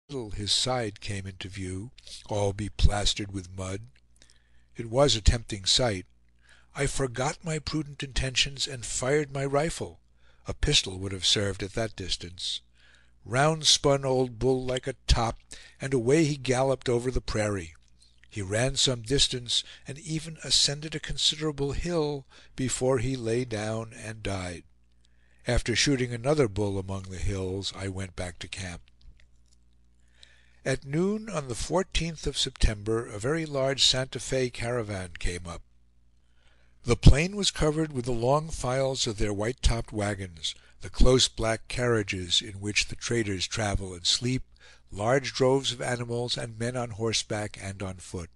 little his side came into view, all beplastered with mud. It was a tempting sight. I forgot my prudent intentions and fired my rifle. A pistol would have served at that distance. Round spun old bull like a top, and away he galloped over the prairie. He ran some distance, and even ascended a considerable hill, before he lay down and died. After shooting another bull among the hills, I went back to camp. At noon on the 14th of September, a very large Santa Fe caravan came up. The plain was covered with the long files of their white-topped wagons, the close black carriages in which the traders travel and sleep, large droves of animals, and men on horseback and on foot.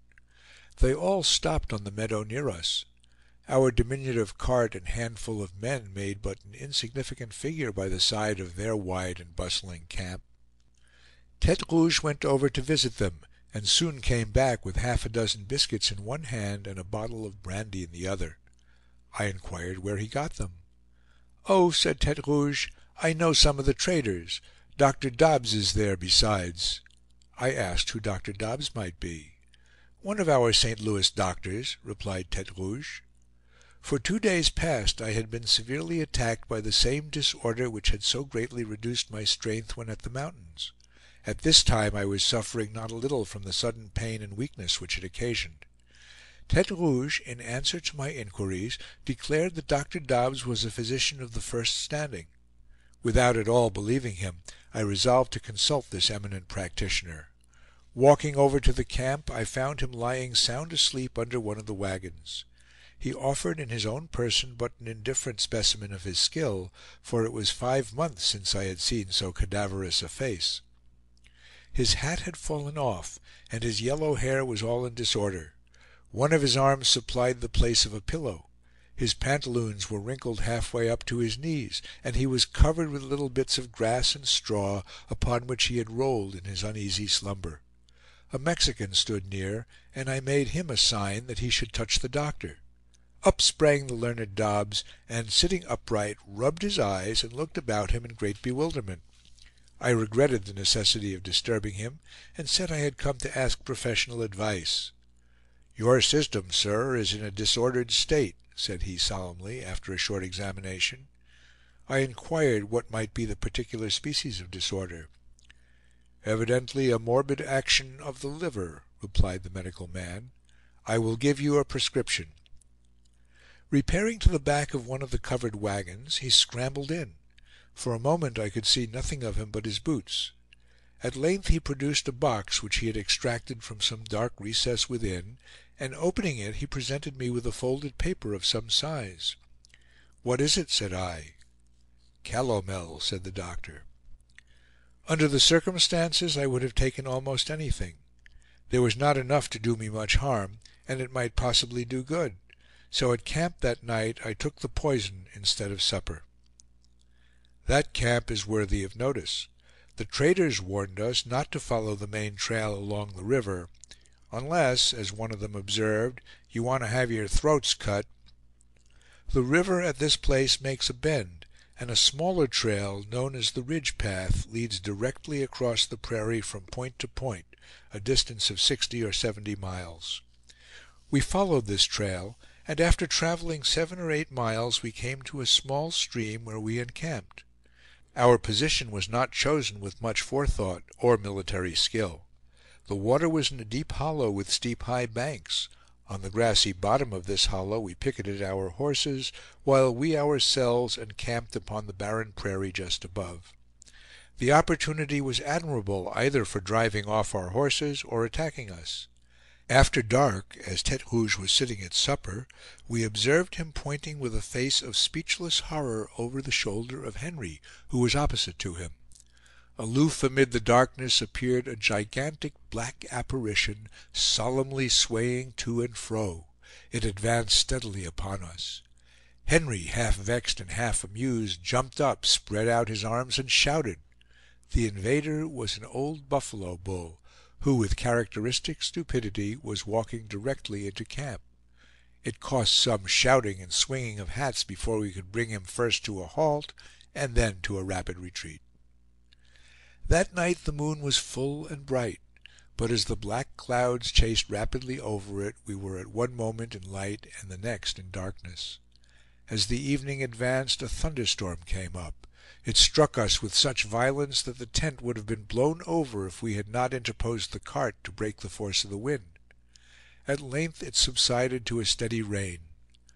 They all stopped on the meadow near us. Our diminutive cart and handful of men made but an insignificant figure by the side of their wide and bustling camp. Tete Rouge went over to visit them, and soon came back with half a dozen biscuits in one hand and a bottle of brandy in the other. I inquired where he got them. "Oh," said Tete Rouge, "I know some of the traders. Dr. Dobbs is there besides." I asked who Dr. Dobbs might be. "One of our St. Louis doctors," replied Tete Rouge. For 2 days past I had been severely attacked by the same disorder which had so greatly reduced my strength when at the mountains. At this time I was suffering not a little from the sudden pain and weakness which it occasioned. Tete Rouge, in answer to my inquiries, declared that Dr. Dobbs was a physician of the first standing. Without at all believing him, I resolved to consult this eminent practitioner. Walking over to the camp, I found him lying sound asleep under one of the wagons. He offered in his own person but an indifferent specimen of his skill, for it was 5 months since I had seen so cadaverous a face. His hat had fallen off, and his yellow hair was all in disorder. One of his arms supplied the place of a pillow. His pantaloons were wrinkled halfway up to his knees, and he was covered with little bits of grass and straw, upon which he had rolled in his uneasy slumber. A Mexican stood near, and I made him a sign that he should touch the doctor. Up sprang the learned Dobbs, and sitting upright, rubbed his eyes and looked about him in great bewilderment. I regretted the necessity of disturbing him, and said I had come to ask professional advice. "Your system, sir, is in a disordered state," said he solemnly, after a short examination. I inquired what might be the particular species of disorder. "Evidently a morbid action of the liver," replied the medical man. "I will give you a prescription." Repairing to the back of one of the covered wagons, he scrambled in. For a moment I could see nothing of him but his boots. At length he produced a box which he had extracted from some dark recess within, and opening it, he presented me with a folded paper of some size. "What is it?" said I. "Calomel," said the doctor. Under the circumstances I would have taken almost anything. There was not enough to do me much harm, and it might possibly do good; so at camp that night I took the poison instead of supper. That camp is worthy of notice. The traders warned us not to follow the main trail along the river, unless, as one of them observed, "you want to have your throats cut." The river at this place makes a bend, and a smaller trail, known as the Ridge Path, leads directly across the prairie from point to point, a distance of 60 or 70 miles. We followed this trail, and after traveling 7 or 8 miles we came to a small stream where we encamped. Our position was not chosen with much forethought or military skill. The water was in a deep hollow with steep high banks. On the grassy bottom of this hollow we picketed our horses, while we ourselves encamped upon the barren prairie just above. The opportunity was admirable either for driving off our horses or attacking us. After dark, as Tete Rouge was sitting at supper, we observed him pointing with a face of speechless horror over the shoulder of Henry, who was opposite to him. Aloof amid the darkness appeared a gigantic black apparition, solemnly swaying to and fro. It advanced steadily upon us. Henry, half vexed and half amused, jumped up, spread out his arms, and shouted. The invader was an old buffalo bull, who with characteristic stupidity was walking directly into camp. It cost some shouting and swinging of hats before we could bring him first to a halt and then to a rapid retreat. That night the moon was full and bright, but as the black clouds chased rapidly over it, we were at one moment in light and the next in darkness. As the evening advanced, a thunderstorm came up. It struck us with such violence that the tent would have been blown over if we had not interposed the cart to break the force of the wind. At length it subsided to a steady rain.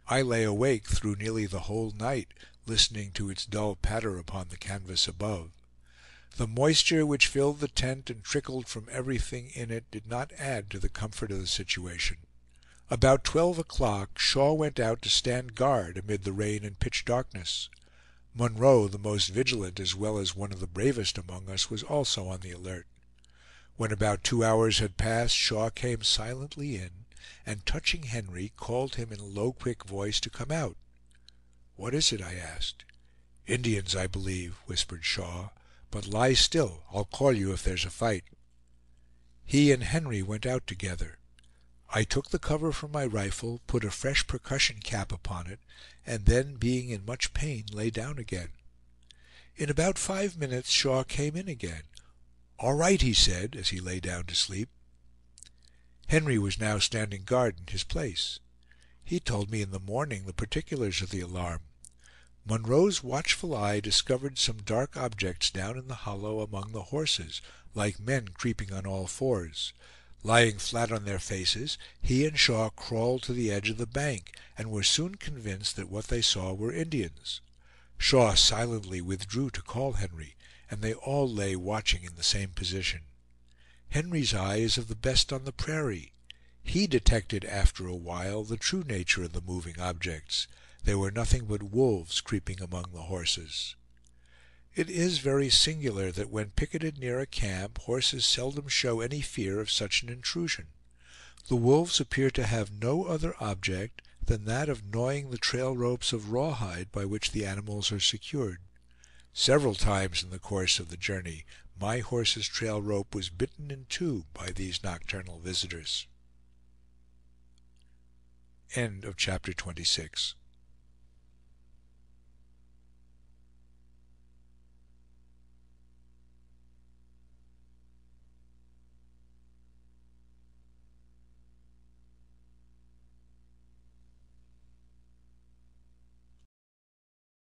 I lay awake through nearly the whole night, listening to its dull patter upon the canvas above. The moisture which filled the tent and trickled from everything in it did not add to the comfort of the situation. About 12 o'clock, Shaw went out to stand guard amid the rain and pitch darkness. Munroe, the most vigilant as well as one of the bravest among us, was also on the alert. When about 2 hours had passed, Shaw came silently in, and touching Henry, called him in a low, quick voice to come out. "What is it?" I asked. "Indians, I believe," whispered Shaw. "But lie still. I'll call you if there's a fight." He and Henry went out together. I took the cover from my rifle, put a fresh percussion cap upon it, and then, being in much pain, lay down again. In about 5 minutes Shaw came in again. "All right," he said, as he lay down to sleep. Henry was now standing guard in his place. He told me in the morning the particulars of the alarm. Munroe's watchful eye discovered some dark objects down in the hollow among the horses, like men creeping on all fours. Lying flat on their faces, he and Shaw crawled to the edge of the bank, and were soon convinced that what they saw were Indians. Shaw silently withdrew to call Henry, and they all lay watching in the same position. Henry's eye is of the best on the prairie. He detected after a while the true nature of the moving objects. They were nothing but wolves creeping among the horses. It is very singular that when picketed near a camp, horses seldom show any fear of such an intrusion. The wolves appear to have no other object than that of gnawing the trail ropes of rawhide by which the animals are secured. Several times in the course of the journey my horse's trail rope was bitten in two by these nocturnal visitors. End of chapter 26.